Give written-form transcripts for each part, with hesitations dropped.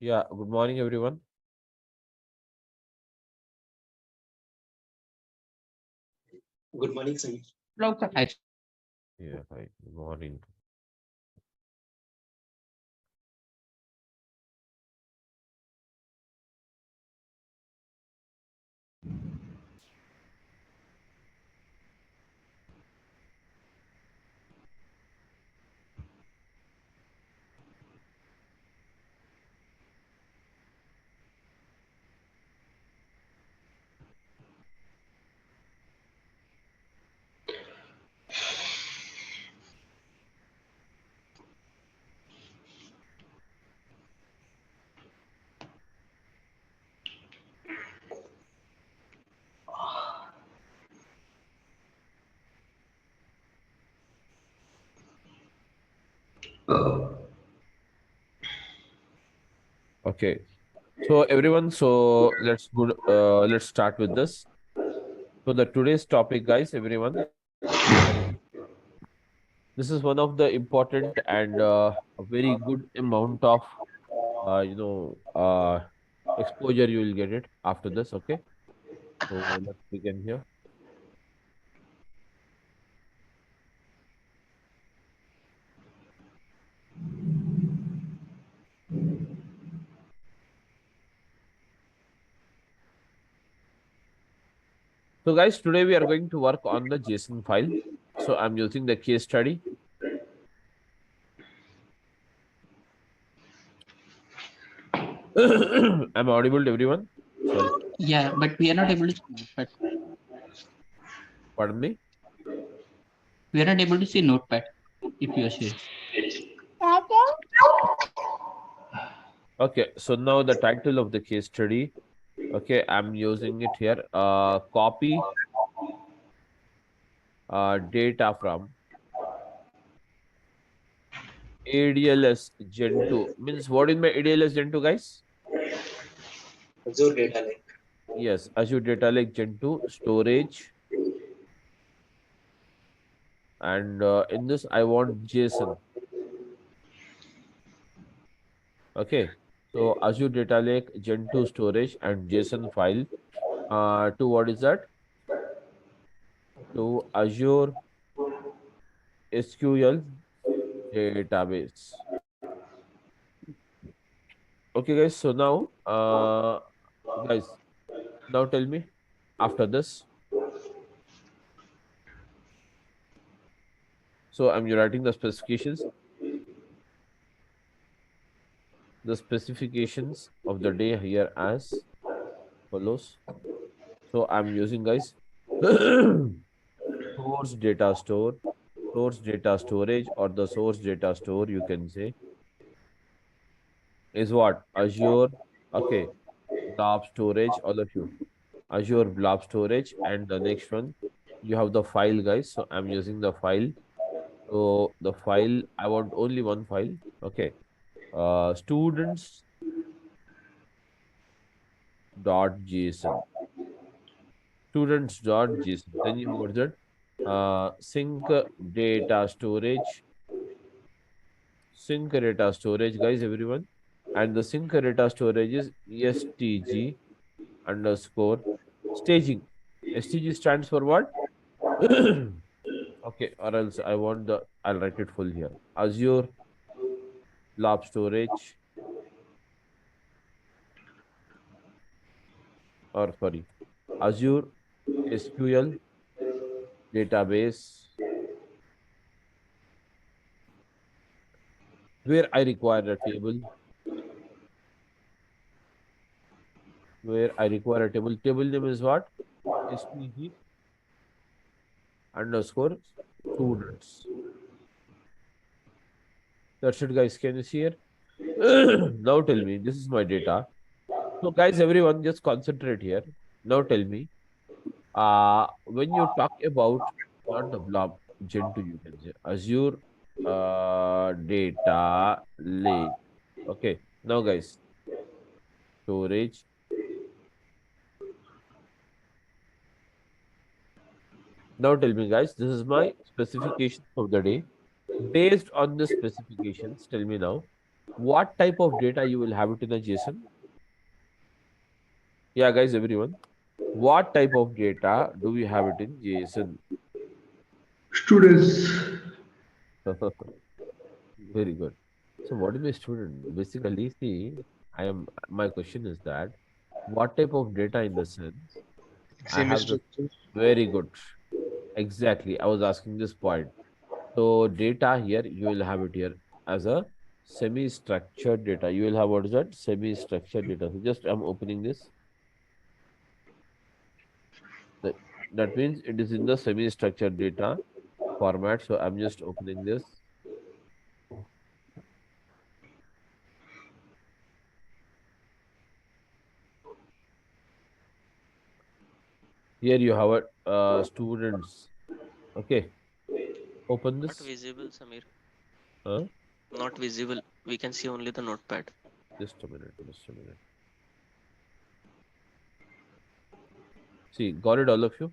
Yeah, good morning, everyone. Good morning, Samir. Hello, sir. Hi, sir. Yeah, hi, good morning. Okay, so everyone, let's start with this. So the today's topic, guys, everyone, this is one of the important and a very good amount of uh, you know uh, exposure you will get it after this. Okay, so let's begin here. So, guys, today we are going to work on the JSON file. So I'm using the case study. I'm audible to everyone. Sorry, Yeah, but we are not able to see notepad. pardon me. We are not able to see notepad if you are sharing. Okay, so now the title of the case study. Okay, I'm using it here. Copy data from ADLS Gen 2. Means what is my ADLS Gen 2, guys? Azure Data Lake. Yes, Azure Data Lake Gen 2 storage. And in this, I want JSON. Okay, so Azure Data Lake Gen 2 storage and JSON file to what is that? To Azure SQL database. Okay, guys. So now, guys, now tell me after this. So I'm writing the specifications of the day here as follows. So I'm using, guys, source data store, source data storage, or the source data store, you can say, is what? Azure, okay, blob storage, all of you. Azure blob storage, and the next one, you have the file, guys. So I'm using the file. So the file, I want only one file. Okay. Students dot JSON. Students dot JSON. Then you got that. Sync data storage. Sync data storage, guys, everyone. And the sync data storage is STG underscore staging. STG stands for what? Okay, or else I want I'll write it full here. Azure blob storage, or sorry, Azure SQL database, where I require a table, Table name is what? SPG underscore students. That's it, guys. Can you see here? Now tell me, this is my data. So, guys, everyone, just concentrate here. Now tell me, when you talk about not the blob, Gen 2, you can say Azure data lake. Okay. Now, guys, storage. Now tell me, guys, this is my specifications of the day. Based on the specifications, tell me now. What type of data you will have it in a JSON? Yeah, guys, everyone. What type of data do we have it in JSON? Students. Very good. So what is a student? Basically, see, my question is that what type of data in the sense I have the Semi-structured. very good. Exactly. I was asking this point. So data here, you will have it here as a semi-structured data. You will have what is that? Semi-structured data. So just I'm opening this. That, that means it is in the semi-structured data format. So I'm just opening this. Here you have it, students. Okay, open Not this. visible, Samir. Huh? Not visible. We can see only the notepad. Just a minute. Just a minute. See, got it, all of you?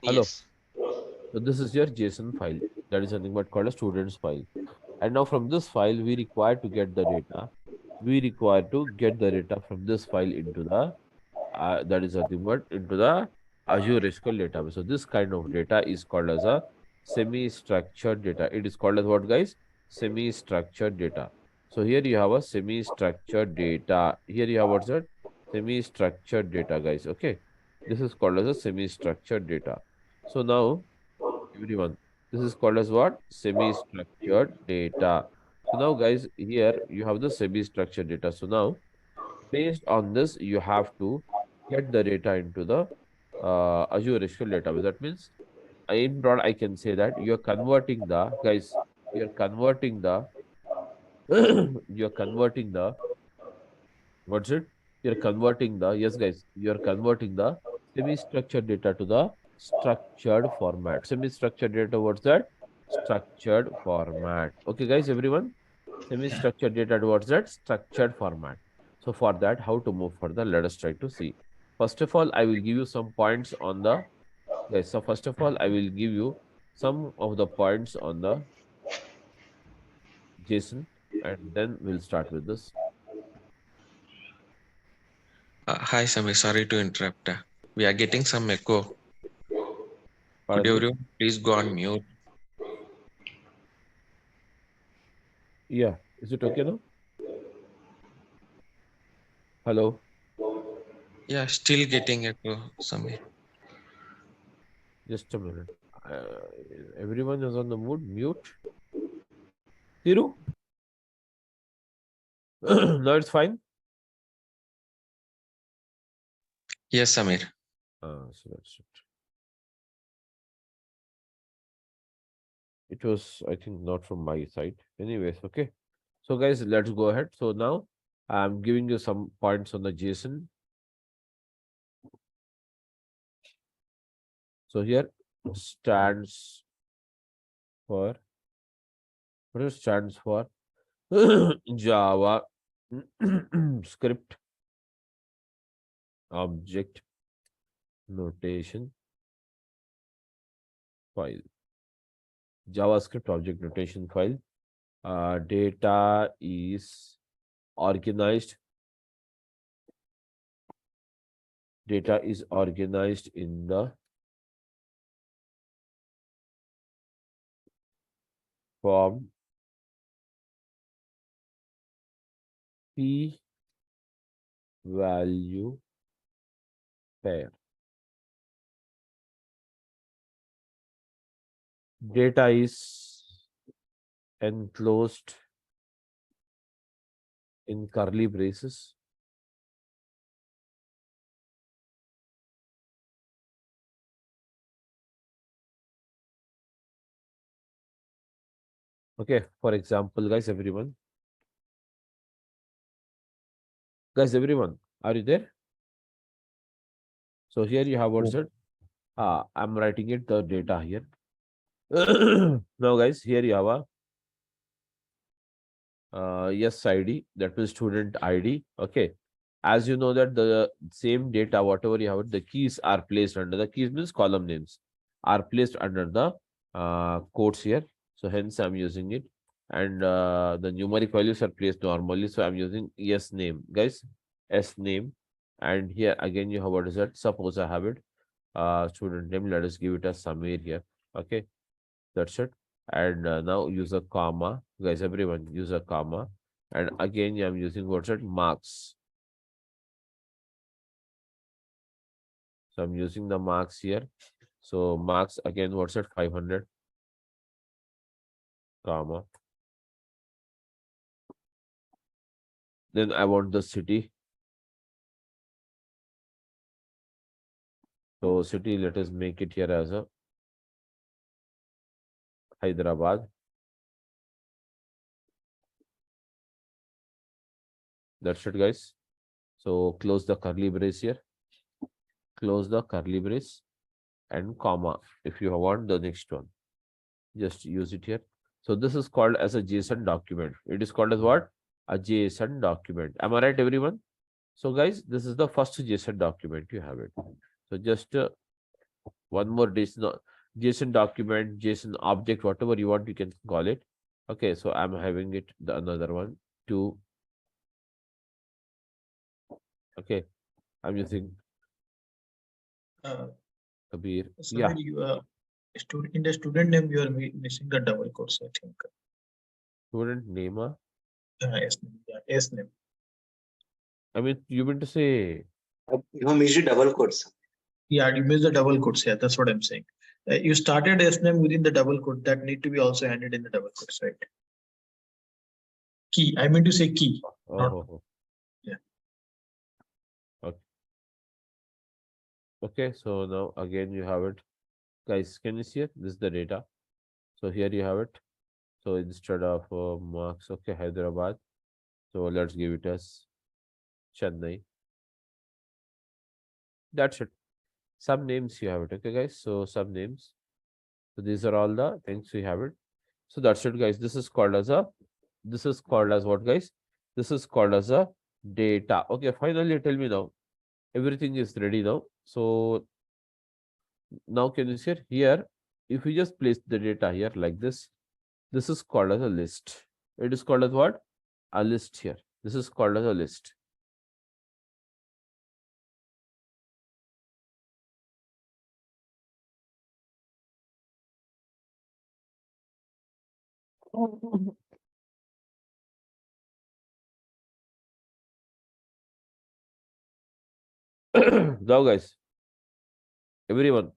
Hello. Yes. So this is your JSON file. That is nothing but called a students file. And now from this file, we require to get the data. We require to get the data from this file into the that is nothing but into the Azure SQL database. So this kind of data is called as a semi-structured data. It is called as what, guys? Semi-structured data. So here you have a semi-structured data. Here you have what's that? Semi-structured data, guys. Okay. This is called as a semi-structured data. So now, everyone, this is called as what? Semi-structured data. So now, guys, here you have the semi-structured data. So now, based on this, you have to get the data into the Azure SQL database. That means, in broad, I can say that you're converting the guys. You're converting the you're converting the what's it? You're converting the yes, guys. You're converting the semi-structured data to the structured format. Semi-structured data. What's that? Structured format. Okay, guys. Everyone. Semi-structured data towards that structured format. So for that, how to move further? Let us try to see. First of all, I will give you some points on the yes. So first of all, I will give you some of the points on the JSON, and then we'll start with this. Hi, Samir. Sorry to interrupt. We are getting some echo. Could Pardon me? everyone please go on mute? Yeah. Is it okay now? Hello. Yeah, still getting echo, Samir. Just a minute. Everyone is on the mood. Mute. Thiru. Now it's fine. Yes, Samir. So that's it. It was, I think, not from my side. Anyways, okay. So guys, let's go ahead. So now I'm giving you some points on the JSON. So here stands for what it stands for Java script object notation file. JavaScript object notation file. Data is organized. Data is organized in the form p value pair. Data is enclosed in curly braces. Okay, for example, guys, everyone, are you there? So here you have what's it? I'm writing it the data here. Now, guys, here you have a yes ID, that means student ID. Okay, as you know that the same data, whatever you have, the keys are placed under the keys means column names are placed under the quotes here. So hence I'm using it. and the numeric values are placed normally. So I'm using yes name, guys, s name, and here again you have what is that? Suppose I have it student name. Let us give it a Samir here. Okay, that's it. And now use a comma, guys. Everyone use a comma, and again I'm using what's that? Marks. So I'm using the marks here. So marks again, what's that? 500, comma. Then I want the city. So city, let us make it here as a Hyderabad. That's it, guys. So close the curly brace here. Close the curly brace and comma. If you want the next one, just use it here. So this is called as a JSON document. It is called as what? A JSON document. Am I right, everyone? So guys, this is the first JSON document. You have it. So just one more JSON document, JSON object, whatever you want, you can call it. Okay, so I'm having it the another one to. Okay, I'm using Kabir. Yeah, Sorry, in the student name you are missing the double quotes, I think. student name. Yes, yeah, yes name. I mean, you mean to say You have missed double quotes. Yeah, you missed the double quotes. Yeah, that's what I'm saying. You started S name within the double quote. That need to be also ended in the double quotes, right? Key. I mean to say key. oh. Yeah. Okay. Okay, so now again you have it. Guys, can you see it? This is the data. So here you have it. So instead of marks, okay, Hyderabad. So let's give it as Chennai. That's it. Some names you have it. Okay, guys. So some names. So these are all the things we have it. So that's it, guys. This is called as a. This is called as what, guys? This is called as a data. Okay, finally tell me now. Everything is ready now. So now can you see it? Here? If we just place the data here like this is called as a list. It is called as what? A list here. This is called as a list. Now, guys, everyone,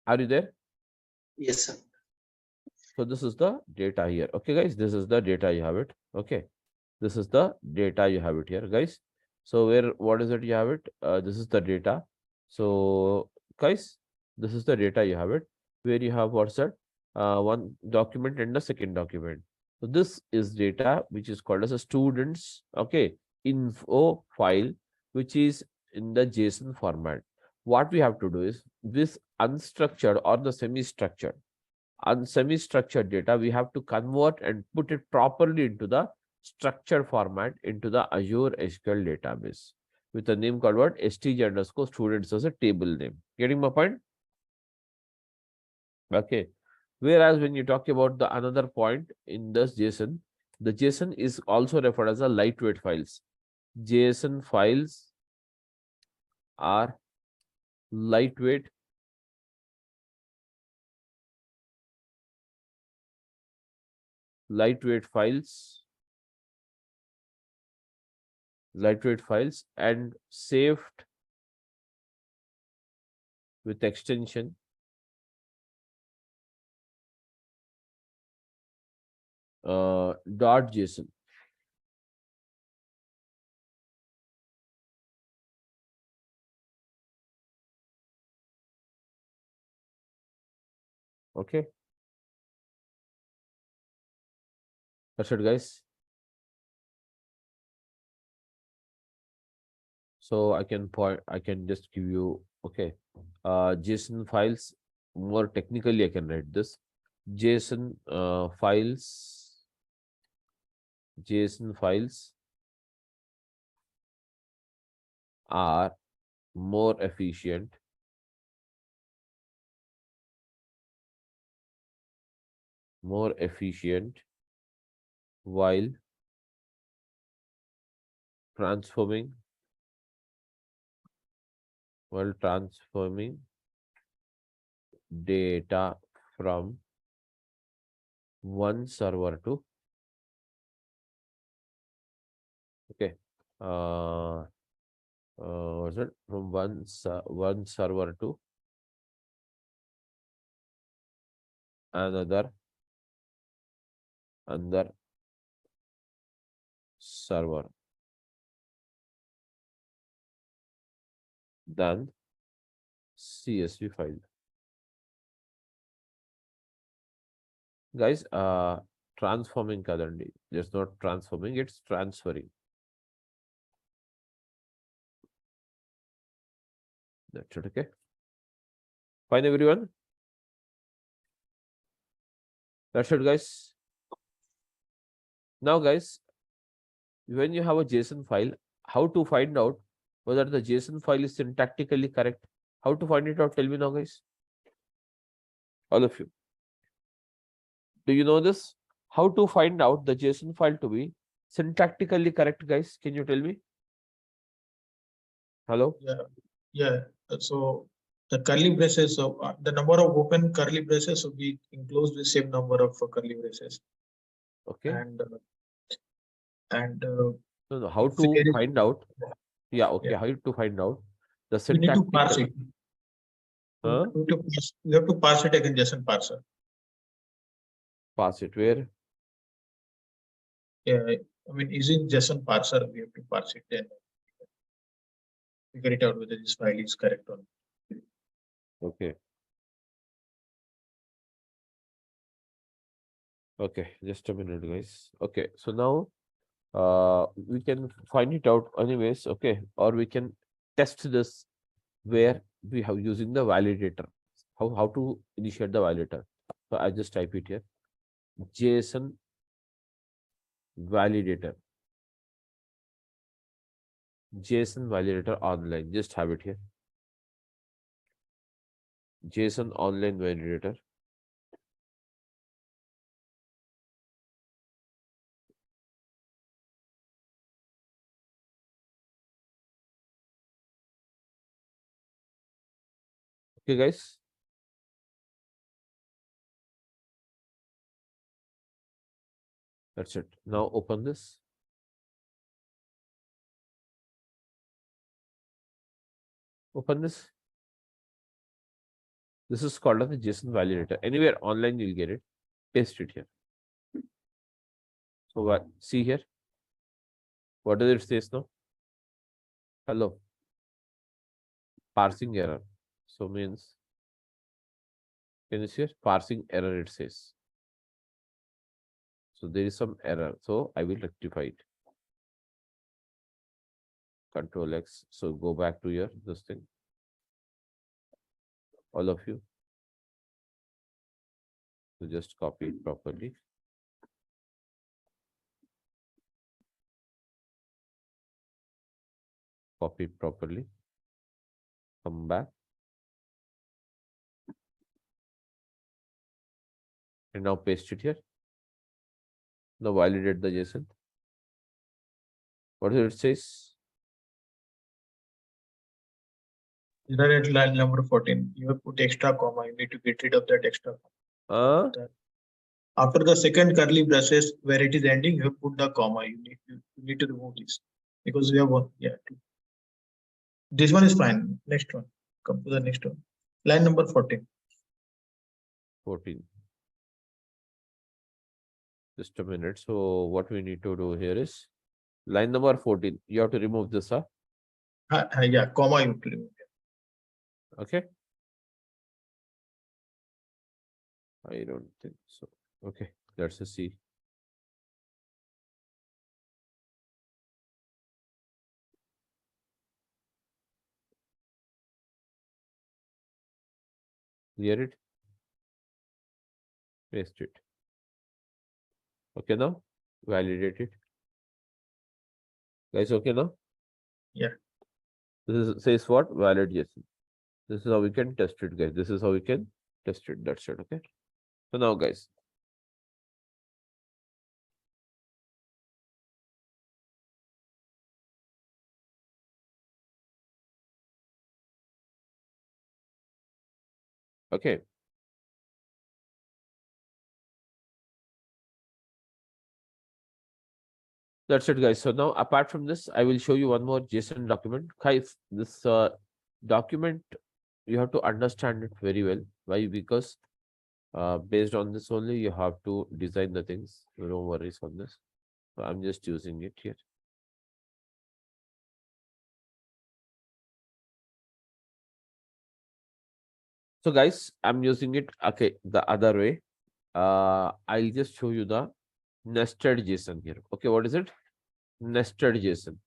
are you there? Yes, sir. So this is the data here. Okay, guys, this is the data you have it. Okay, this is the data you have it here, guys. So what is it you have it? This is the data. So guys, this is the data you have it. Where you have what's that? One document and the second document. So this is data which is called as a students. Okay, info file, which is in the JSON format. What we have to do is this unstructured or the semi-structured and semi-structured data, we have to convert and put it properly into the structured format into the Azure SQL database with a name called what? stg underscore students as a table name. Getting my point? Okay. Whereas when you talk about the another point in this JSON, the JSON is also referred as a lightweight files. JSON files are lightweight files, and saved with extension .json. Okay, that's it, guys. So I can just give you, okay, JSON files. More technically, I can write this. JSON files are more efficient while transforming data from one server to what's it, from one server to another server than CSV file. Guys, transforming kadanడి, just not transforming, it's transferring. That's it. Okay, fine everyone. That's it, guys. Now guys, when you have a JSON file, how to find out whether the JSON file is syntactically correct? How to find it out? Tell me now, guys. All of you. Do you know this? How to find out the JSON file to be syntactically correct, guys? Can you tell me? Hello? Yeah. So the curly braces, so the number of open curly braces will be enclosed with same number of curly braces. Okay. And no, how to find out? Yeah, okay. Yeah. How to find out the You need to parse syntactical? it. Huh? You have to parse it again, JSON parser. Pass it where? Yeah, I mean, using JSON parser, we have to parse it, then figure it out whether this file is correct or not. Okay. Okay, just a minute, guys. Okay, so now we can find it out anyways. Okay, or we can test this where we have using the validator. How to initiate the validator? So I just type it here. JSON validator. JSON validator online. Just have it here. JSON online validator. Okay, guys. That's it. Now open this. Open this. This is called as the JSON validator. Anywhere online you'll get it. Paste it here. So what? See here. What does it say now? Hello. Parsing error. So means, can you see here? Parsing error it says. So there is some error. So I will rectify it. Control X. So go back to your this thing. All of you. So just copy it properly. Copy it properly. Come back. And now paste it here. Now validate the JSON. What does it says? Error at line number 14. You have put extra comma. You need to get rid of that extra comma. After the second curly braces where it is ending, you have put the comma. You need to remove this because we have one. Yeah. This one is fine. Next one. Come to the next one. Line number 14. 14. Just a minute. So what we need to do here is line number 14. You have to remove this, huh? Yeah, comma you have to remove. Okay. I don't think so. Okay, let's see. Clear it. Paste it. Okay, now validate it. Guys, okay now? Yeah. This is, says what? Valid JSON. This is how we can test it, guys. This is how we can test it. That's it. Okay. So now, guys, Okay. That's it, guys. So now, apart from this, I will show you one more JSON document. Guys, this document, you have to understand it very well. Why? Because based on this only, you have to design the things. No worries on this. So I'm just using it here. So guys, I'm using it, okay, the other way. I'll just show you the nested JSON here. Okay, what is it? Nested JSON.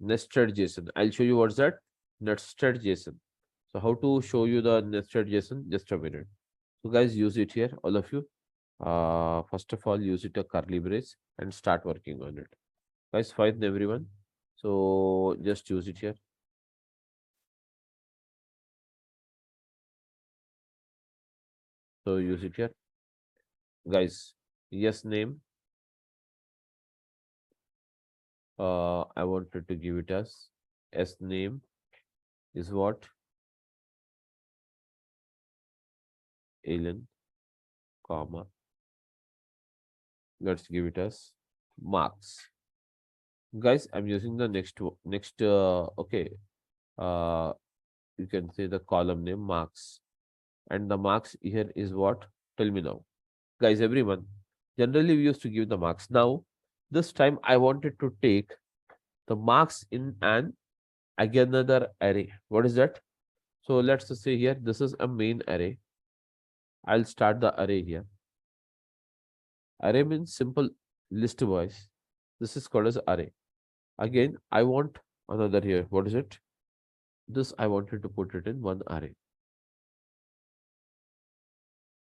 Nested JSON. I'll show you what's that? Nested JSON. So how to show you the nested JSON? Just a minute. So guys, use it here, all of you. First of all, use it a curly brace and start working on it. Guys, fine everyone. So just use it here. So use it here. Guys, yes name. I wanted to give it as S name is what? Alien, comma. Let's give it as marks. Guys, I'm using the next okay. You can say the column name marks. And the marks here is what? Tell me now. Guys, everyone. Generally, we used to give the marks. Now, this time I wanted to take the marks in an again another array. What is that? So let's just say here, this is a main array. I'll start the array here. Array means simple list wise. This is called as array. Again, I want another here. What is it? This I wanted to put it in one array.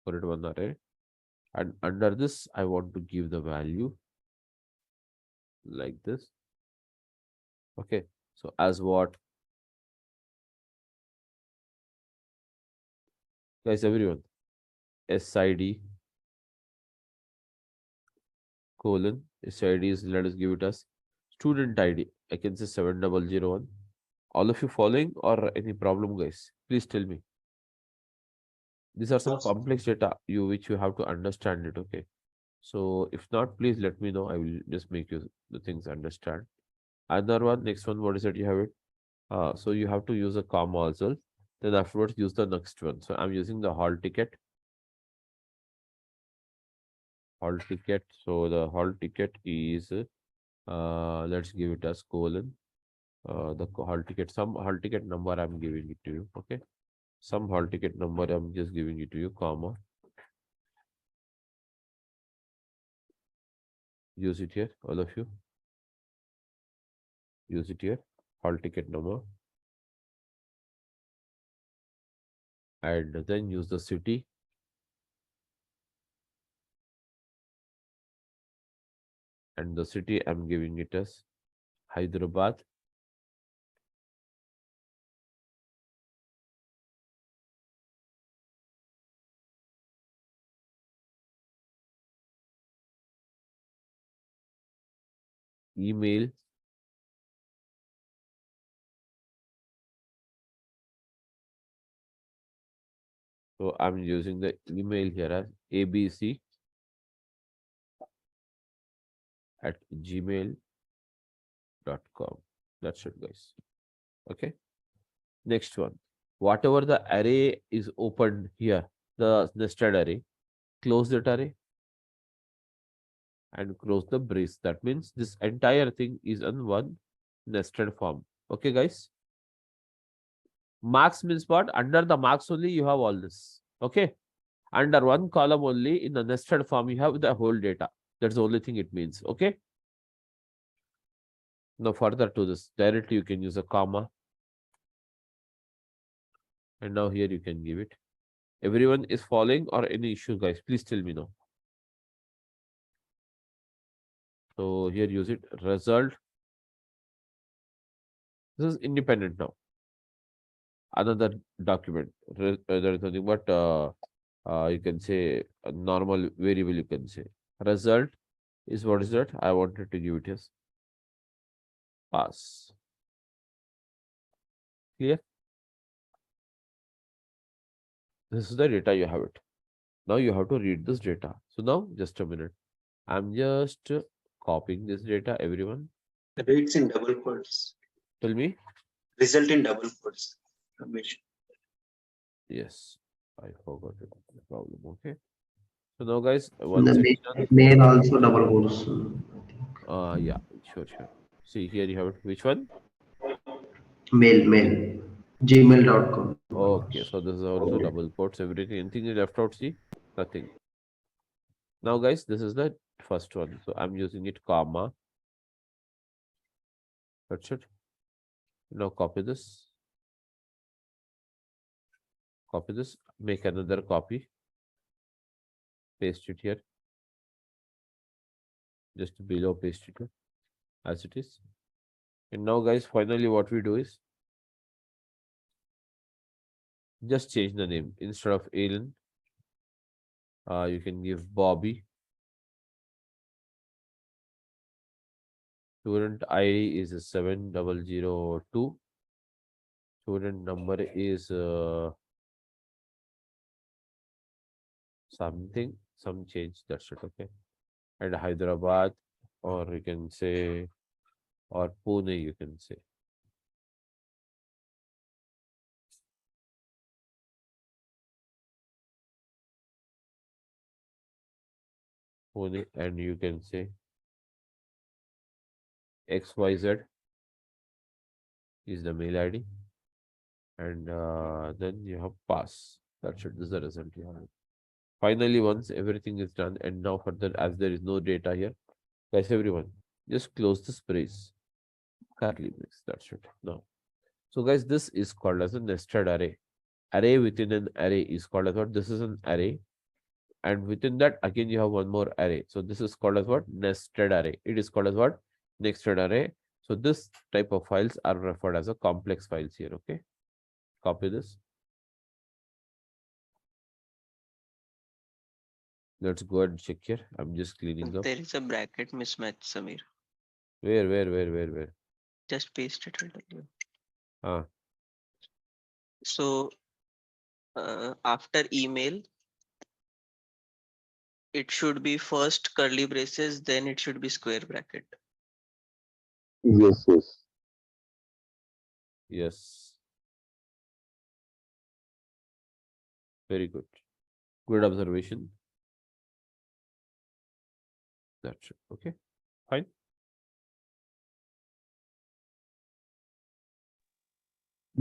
Put it one array. And under this, I want to give the value like this. Okay. So as what? Guys, everyone. SID colon SID is, let us give it as student ID. I can say 7001. All of you following or any problem, guys? Please tell me. These are some complex data which you have to understand it. Okay. So if not, please let me know. I will just make you the things understand. Another one, next one, what is it? You have it. So you have to use a comma also. Then afterwards use the next one. So I'm using the hall ticket. Hall ticket. So the hall ticket is let's give it as colon. The hall ticket, some hall ticket number I'm giving it to you. Okay. Some hall ticket number I'm just giving it to you, comma. Use it here, all of you. Use it here. Hall ticket number. And then use the city. And the city I'm giving it as Hyderabad. Email. So I'm using the email here as abc@gmail.com. That's it, guys. Okay. Next one. Whatever the array is opened here, the nested array, close that array and close the brace. That means this entire thing is in one nested form. Okay, guys. Marks means what? Under the marks only you have all this. Okay. Under one column only in the nested form, you have the whole data. That's the only thing it means. Okay. Now further to this, directly you can use a comma. And now here you can give it. Everyone is following or any issue, guys? Please tell me now. So here use it result. This is independent now. Another document. There is nothing but you can say a normal variable. You can say result is what is that? I wanted to give it as pass. Clear? This is the data you have it. Now you have to read this data. So now just a minute. I'm just copying this data, everyone. The rates in double quotes. Tell me. Result in double quotes. Ramesh. Yes, I forgot it. No problem. Okay. So now, guys, The once it's done. mail also double quotes. Yeah, sure. See here you have it. Which one? Mail. Gmail.com. Okay, so this is also double quotes. Everything. Anything you left out? See, nothing. Now, guys, this is the first one. So I'm using it comma. That's it. Now copy this. Copy this. Make another copy. Paste it here. Just below, paste it here, as it is. And now, guys, finally, what we do is just change the name. Instead of Alan, you can give Bobby. Student ID is 7002. Student number is some change. That's it. Okay. And Hyderabad, or you can say, or Pune, you can say. Pune, and you can say XYZ is the mail ID. And then you have pass. That's it. This is the result you have. Finally, once everything is done, and now further, as there is no data here, guys, everyone, just close this brace. Curly brace. That's it. Now, so guys, this is called as a nested array. Array within an array is called as what? This is an array. And within that, again, you have one more array. So this is called as what? Nested array. It is called as what? Nested array. So this type of files are referred as a complex files here. Okay. Copy this. Let's go and check here. I'm just cleaning up. There is a bracket mismatch, Samir. Where? Just paste it. I'll tell you. Ah, So after email, it should be first curly braces, then it should be square bracket. Yes. yes. Very good. Good observation. That's it. Okay. Fine.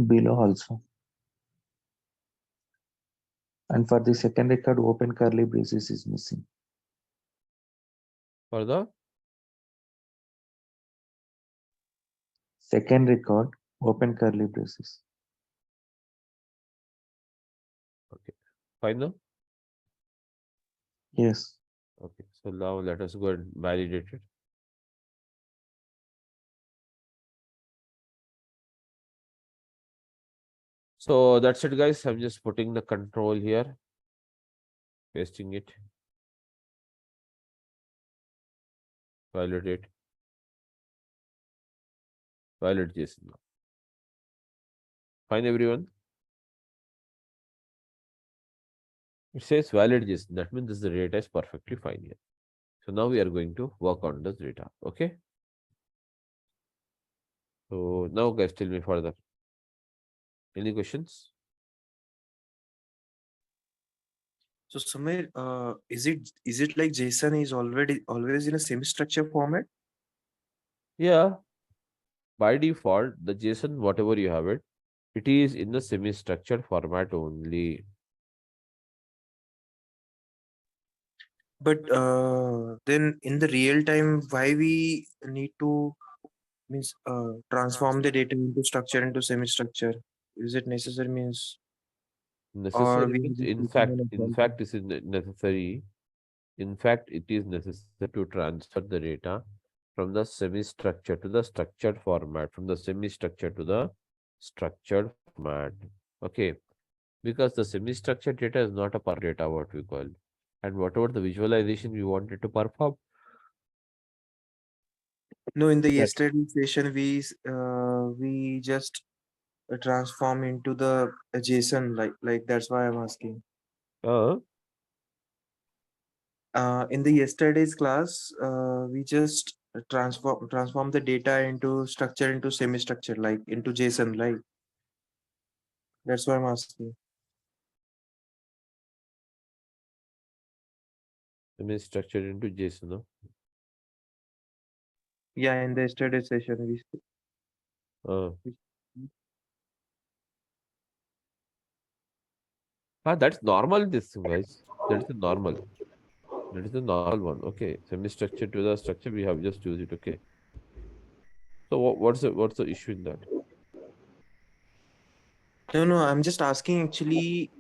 Below also. And for the second record, open curly braces is missing. For the Second record, open curly braces. fine now. Yes. Okay. So now let us go and validate it. So that's it, guys. I'm just putting the control here, pasting it, validate JSON. Fine, everyone. It says valid JSON. That means this data is perfectly fine here. So now we are going to work on this data. Okay. So now, guys, tell me further. Any questions? So Samir, is it like JSON is always in a semi-structure format? Yeah. By default, the JSON, whatever you have it, it is in the semi-structured format only. But then in the real time, why we need to transform the data into structure into semi-structure? Is it necessary means? Or Necessary we means, just in fact, this is necessary. In fact, it is necessary to transfer the data from the semi-structured to the structured format, from the semi-structured to the structured format. Okay. Because the semi-structured data is not a per data, what we call. And whatever the visualization we wanted to perform. No, in the That- yesterday session, we just transform into the JSON, like that's why I'm asking. In the yesterday's class, we just transform the data into structure into semi-structure, like into JSON, like that's why I'm asking. Semi-structured into JSON, no? Yeah, in the yesterday session, That's normal, this thing, guys. That is the normal. That is the normal one. Okay. Semi-structured to the structure, we have just used it. Okay. So what's the issue in that? No, I'm just asking actually.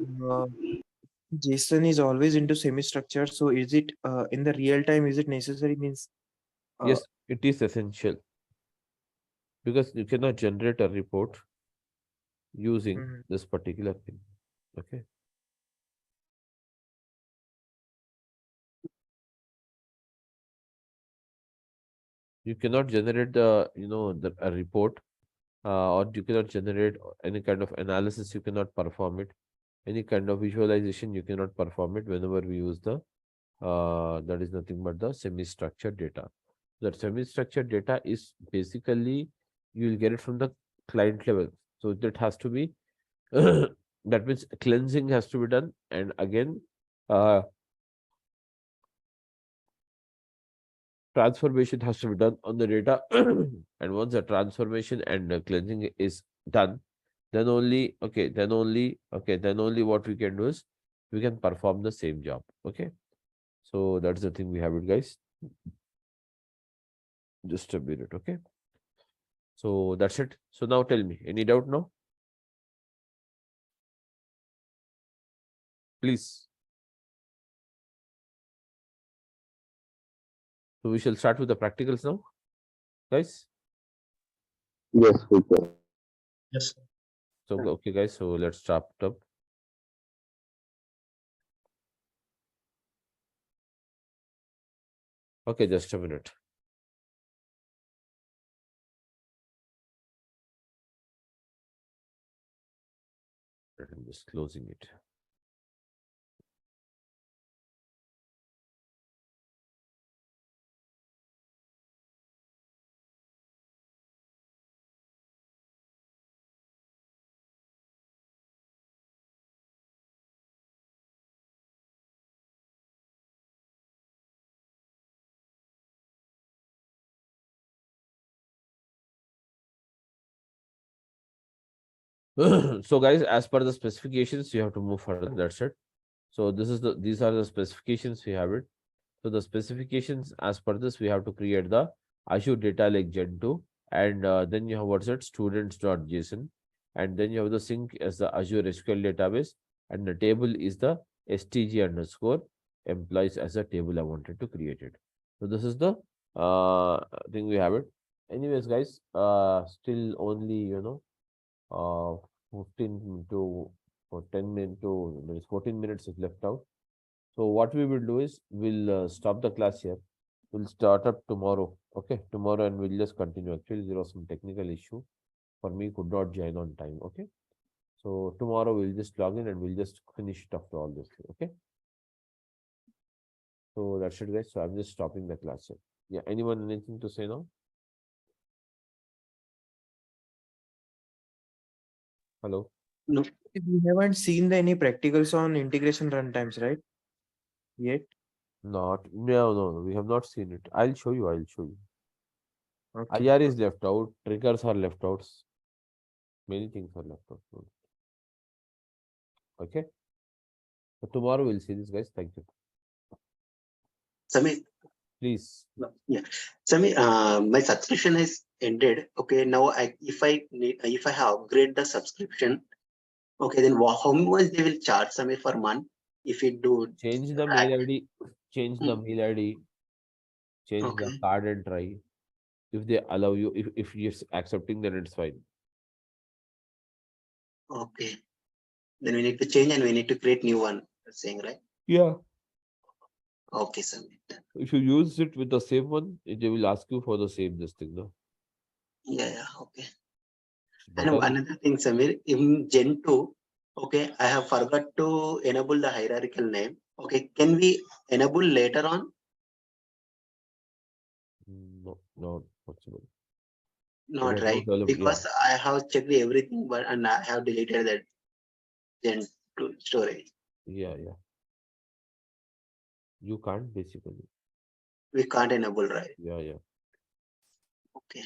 JSON is always into semi-structure, so is it in the real time? Is it necessary? Means Yes, it is essential because you cannot generate a report using this particular thing. Okay. You cannot generate a report, or you cannot generate any kind of analysis. You cannot perform it. Any kind of visualization you cannot perform it whenever we use the that is nothing but the semi-structured data. That semi-structured data is basically you will get it from the client level. So that has to be that means cleansing has to be done, and again transformation has to be done on the data. And once the transformation and cleansing is done, then only what we can do is we can perform the same job. Okay, so that's the thing we have it, guys. Just a minute. Okay, so that's it. So now tell me, any doubt now? Please. So we shall start with the practicals now, guys. Yes, we can. Yes, sir. So okay, guys, so let's start up. Okay, just a minute. I'm just closing it. So guys, as per the specifications, you have to move further. That's it. So these are the specifications we have it. So the specifications, as per this, we have to create the Azure Data Lake Gen 2, and then you have what's it, students.json, and then you have the sink as the Azure SQL database, and the table is the stg underscore employees as a table I wanted to create it. So this is the thing we have it. Anyways, guys, still only 15 to or 10 minutes to there is 14 minutes is left out. So what we will do is we'll stop the class here. We'll start up tomorrow. Okay, tomorrow, and we'll just continue. Actually, there was some technical issue for me, could not join on time. Okay, so tomorrow we'll just log in and we'll just finish it after all this. Okay, so that's it, guys. So I'm just stopping the class here. Yeah, anyone anything to say now? Hello. No. we haven't seen any practicals on integration runtimes, right? Yet. No, we have not seen it. I'll show you. Okay. IR is left out. Triggers are left out. Many things are left out. Okay. So tomorrow we'll see this, guys. Thank you. Samir, Please. yeah, Samir, my subscription has ended. Okay, now if I have upgrade the subscription, okay, then how much they will charge Samir for month if it do Change the mail ID. Change the mail ID. Change the Okay. card and try. If they allow you, if you're accepting, then it's fine. Okay. Then we need to change and we need to create new one. You're saying, right? Yeah. Okay, Samir. If you use it with the same one, they will ask you for the same this thing, no? Yeah, okay. And Better. another thing, Samir, in Gen 2, okay, I have forgot to enable the hierarchical name. Okay, can we enable later on? No, not possible. Not Not right, developed. Yeah, because I have checked everything, but and I have deleted that Gen 2 storage. yeah. You can't basically. We can't enable, right? Yeah. Okay.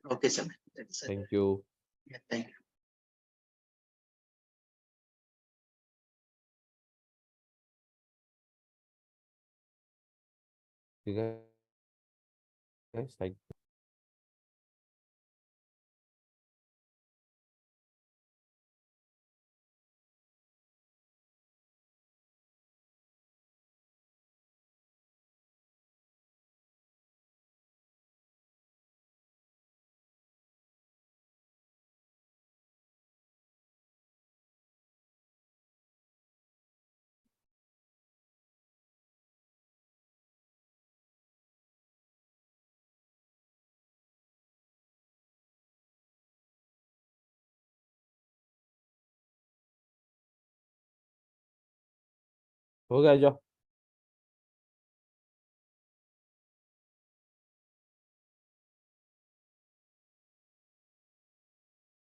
Okay, Samir. That's it. Thank you. Yeah, thank you. You guys like. हो गया जाओ